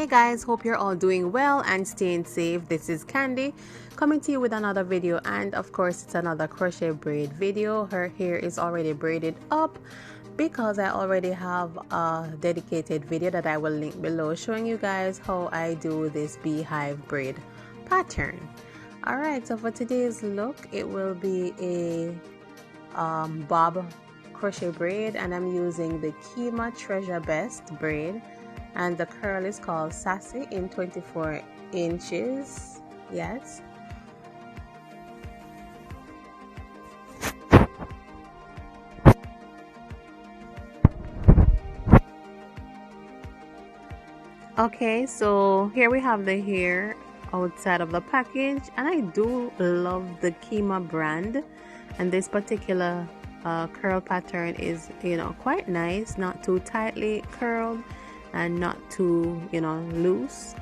Hey guys, hope you're all doing well and staying safe. This is Candy coming to you with another video, and of course it's another crochet braid video. Her hair is already braided up because I already have a dedicated video that I will link below showing you guys how I do this beehive braid pattern. Alright, so for today's look it will be a bob crochet braid, and I'm using the Kima Treasure Best braid, and the curl is called Sassy in 24 inches. Yes. Okay, so here we have the hair outside of the package, and I do love the Kima brand, and this particular curl pattern is, quite nice, not too tightly curled and not too, loose,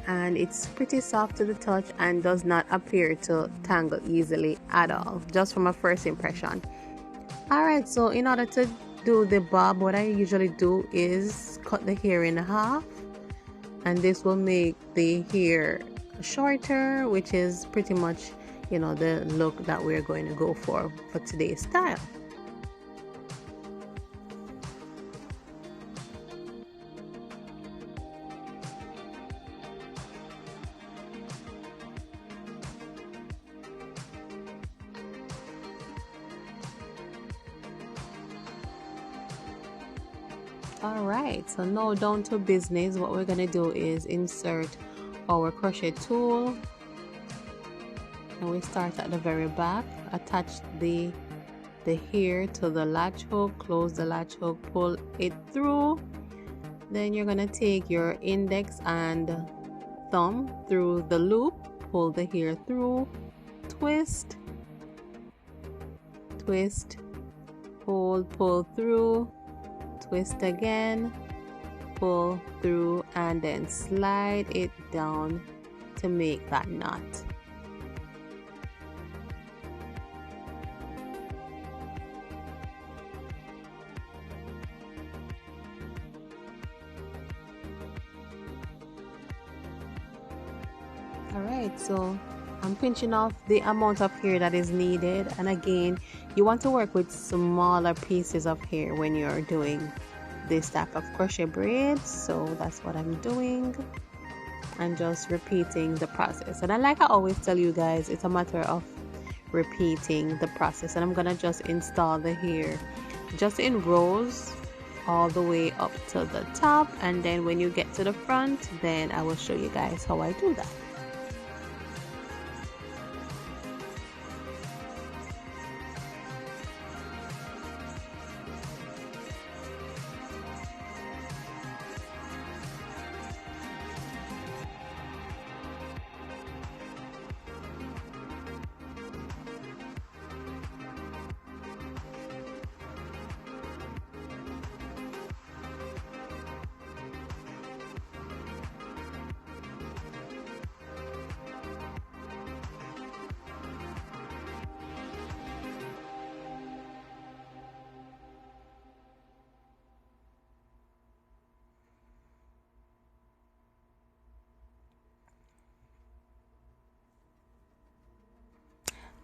and it's pretty soft to the touch and does not appear to tangle easily at all, just from a first impression. Alright, so in order to do the bob, what I usually do is cut the hair in half, and this will make the hair shorter, which is pretty much the look that we're going to go for today's style. Alright, so now down to business. What we're gonna do is insert our crochet tool, and we start at the very back, attach the hair to the latch hook, close the latch hook, pull it through. Then you're gonna take your index and thumb through the loop, pull the hair through, twist, twist, pull through, twist again, pull through, and then slide it down to make that knot. Alright, so I'm pinching off the amount of hair that is needed, and again, you want to work with smaller pieces of hair when you're doing this type of crochet braids. So that's what I'm doing, and just repeating the process. And like I always tell you guys, it's a matter of repeating the process. And I'm gonna just install the hair just in rows all the way up to the top, and then when you get to the front, then I will show you guys how I do that.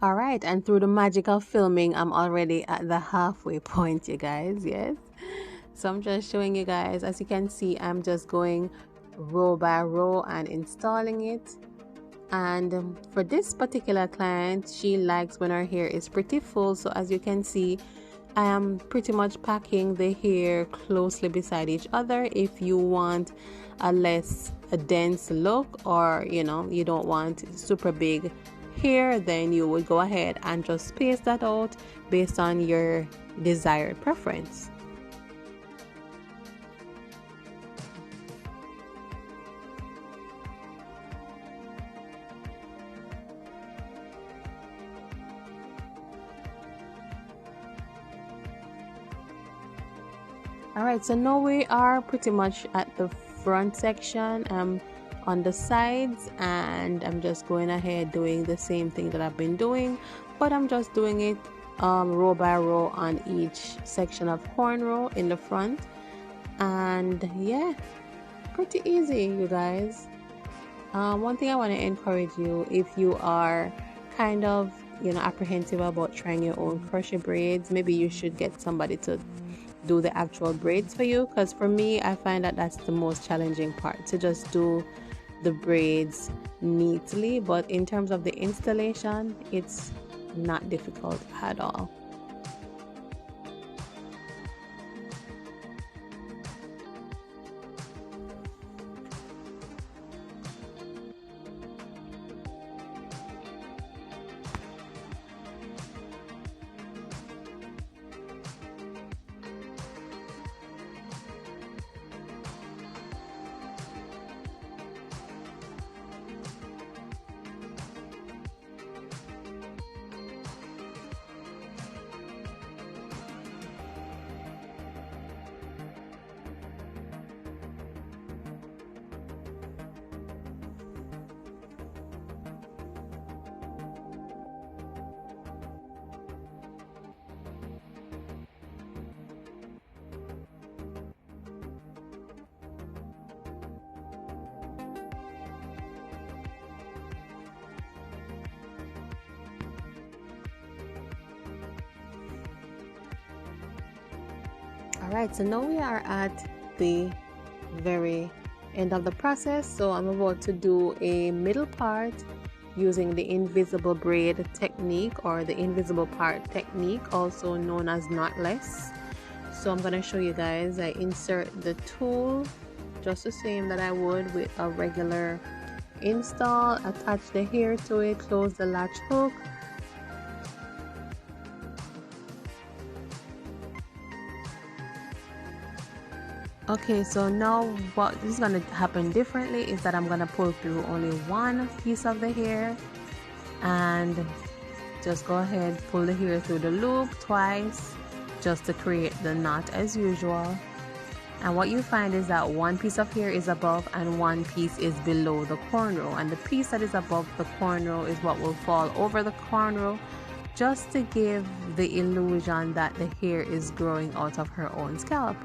Alright, and through the magic of filming, I'm already at the halfway point, you guys. Yes, so I'm just showing you guys. As you can see, I'm just going row by row and installing it. And for this particular client, she likes when her hair is pretty full, so as you can see, I am pretty much packing the hair closely beside each other. If you want a dense look, or you don't want super big hair, then you would go ahead and just space that out based on your desired preference. Alright, so now we are pretty much at the front section. On the sides, and I'm just going ahead doing the same thing that I've been doing, but I'm just doing it row by row on each section of cornrow in the front. And yeah, pretty easy, you guys. One thing I want to encourage you, if you are kind of, you know, apprehensive about trying your own crochet braids, maybe you should get somebody to do the actual braids for you, because for me, I find that that's the most challenging part, to just do the braids neatly. But in terms of the installation, it's not difficult at all. Alright, so now we are at the very end of the process. So I'm about to do a middle part using the invisible braid technique, or the invisible part technique, also known as knotless. So I'm going to show you guys. I insert the tool just the same that I would with a regular install, attach the hair to it, close the latch hook. Okay, so now what is going to happen differently is that I'm going to pull through only one piece of the hair, and just go ahead, pull the hair through the loop twice just to create the knot as usual. And what you find is that one piece of hair is above and one piece is below the cornrow, and the piece that is above the cornrow is what will fall over the cornrow, just to give the illusion that the hair is growing out of her own scalp.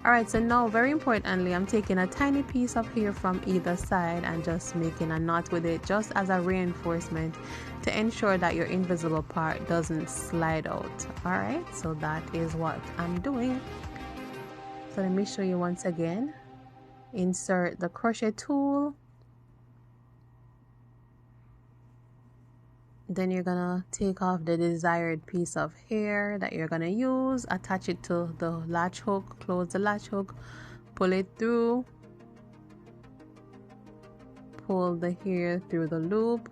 Alright, so now very importantly, I'm taking a tiny piece of hair from either side and just making a knot with it, just as a reinforcement to ensure that your invisible part doesn't slide out. Alright, so that is what I'm doing. So let me show you once again. Insert the crochet tool. Then you're gonna take off the desired piece of hair that you're gonna use, attach it to the latch hook, close the latch hook, pull it through, pull the hair through the loop,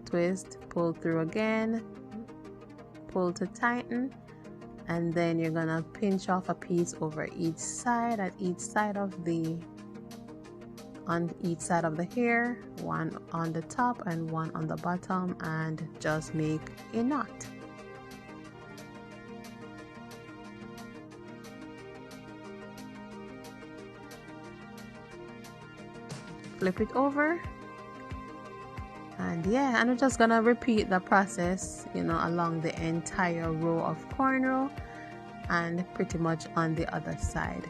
twist, pull through again, pull to tighten, and then you're gonna pinch off a piece over each side, at each side of the on each side of the hair, one on the top and one on the bottom, and just make a knot. Flip it over, and yeah, and we're just gonna repeat the process, you know, along the entire row of cornrow and pretty much on the other side.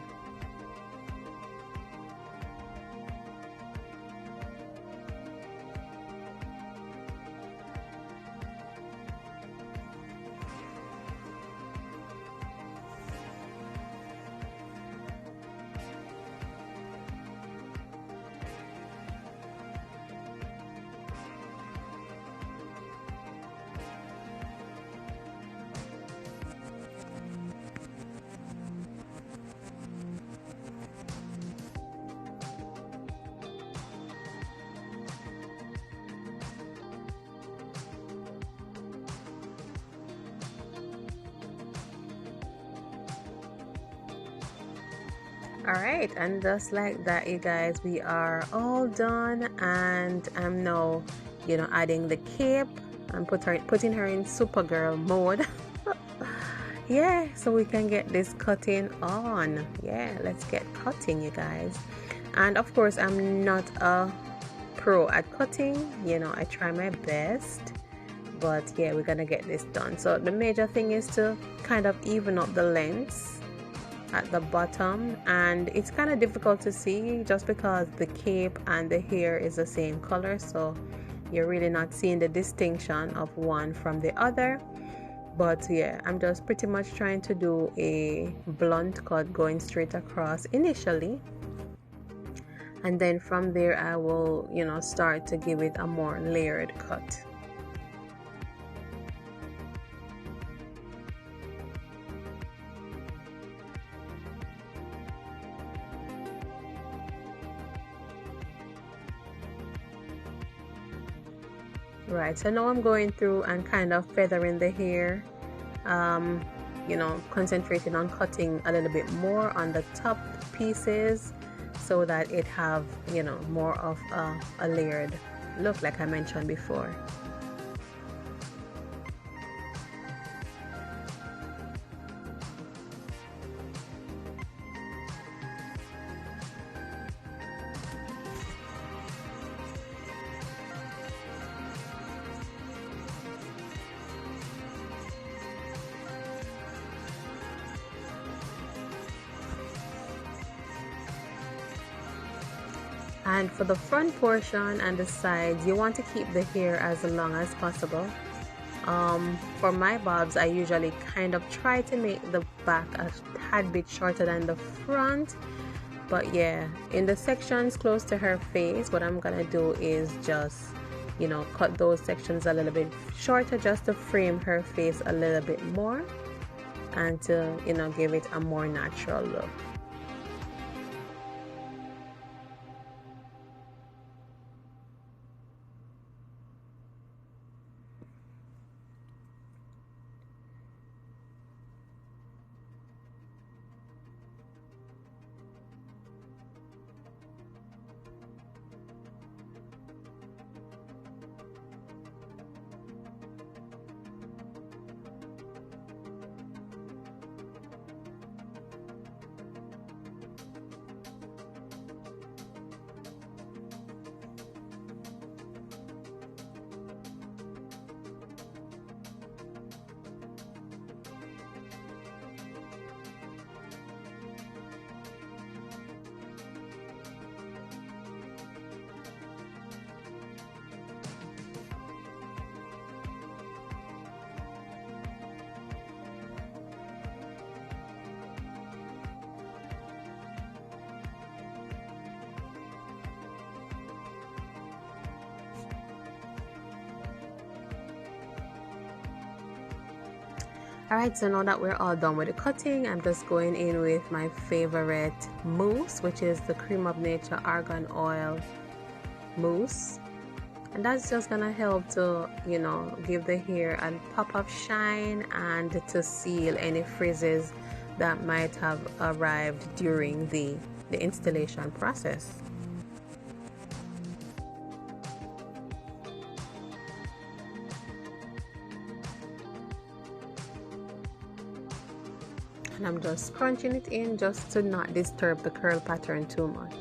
Alright, and just like that, you guys, we are all done, and I'm now, you know, adding the cape and putting her in Supergirl mode. Yeah, so we can get this cutting on. Yeah, let's get cutting, you guys. And of course, I'm not a pro at cutting, you know, I try my best, but yeah, we're gonna get this done. So the major thing is to kind of even up the lengths at the bottom, and it's kind of difficult to see just because the cape and the hair is the same color, so you're really not seeing the distinction of one from the other. But yeah, I'm just pretty much trying to do a blunt cut going straight across initially, and then from there I will, you know, start to give it a more layered cut. Right, so now I'm going through and kind of feathering the hair, you know, concentrating on cutting a little bit more on the top pieces so that it have, you know, more of a layered look like I mentioned before. And for the front portion and the sides, you want to keep the hair as long as possible. For my bobs, I usually kind of try to make the back a tad bit shorter than the front. But yeah, in the sections close to her face, what I'm gonna do is just, you know, cut those sections a little bit shorter just to frame her face a little bit more and to, you know, give it a more natural look. Alright, so now that we're all done with the cutting, I'm just going in with my favorite mousse, which is the Cream of Nature Argan Oil mousse. And that's just gonna help to, you know, give the hair a pop of shine and to seal any frizzes that might have arrived during the installation process. And I'm just scrunching it in just to not disturb the curl pattern too much.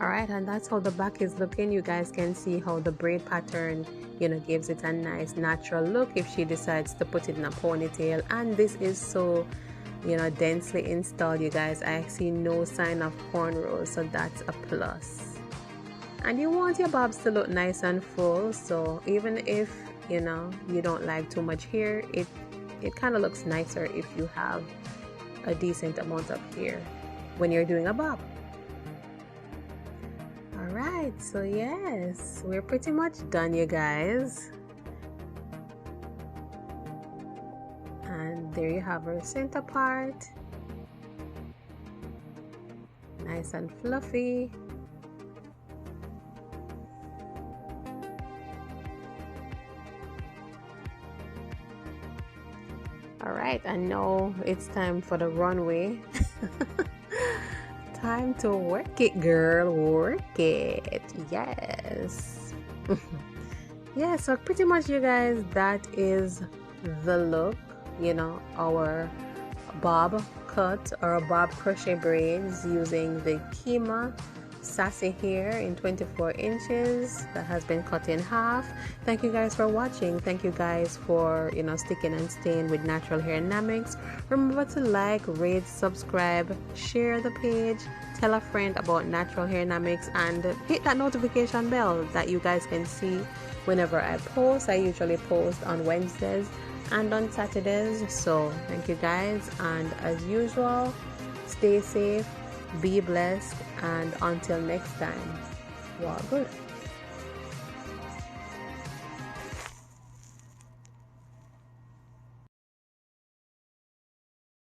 Alright, and that's how the back is looking. You guys can see how the braid pattern, you know, gives it a nice natural look if she decides to put it in a ponytail. And this is so, you know, densely installed, you guys. I see no sign of cornrows, so that's a plus. And you want your bobs to look nice and full, so even if, you know, you don't like too much hair, it kind of looks nicer if you have a decent amount of hair when you're doing a bob. Alright, so yes, we're pretty much done, you guys. And there you have our center part. Nice and fluffy. Alright, and now it's time for the runway. Time to work it, girl. Work it. Yes. Yeah, so pretty much, you guys, that is the look. You know, our bob cut or bob crochet braids using the Kima Sassy hair in 24 inches that has been cut in half. Thank you guys for watching. Thank you guys for sticking and staying with Natural Hair Dynamics. Remember to like, rate, subscribe, share the page, tell a friend about Natural Hair Dynamics, and hit that notification bell that you guys can see whenever I post. I usually post on Wednesdays and on Saturdays. So thank you guys, and as usual, stay safe, be blessed, and until next time, walk good.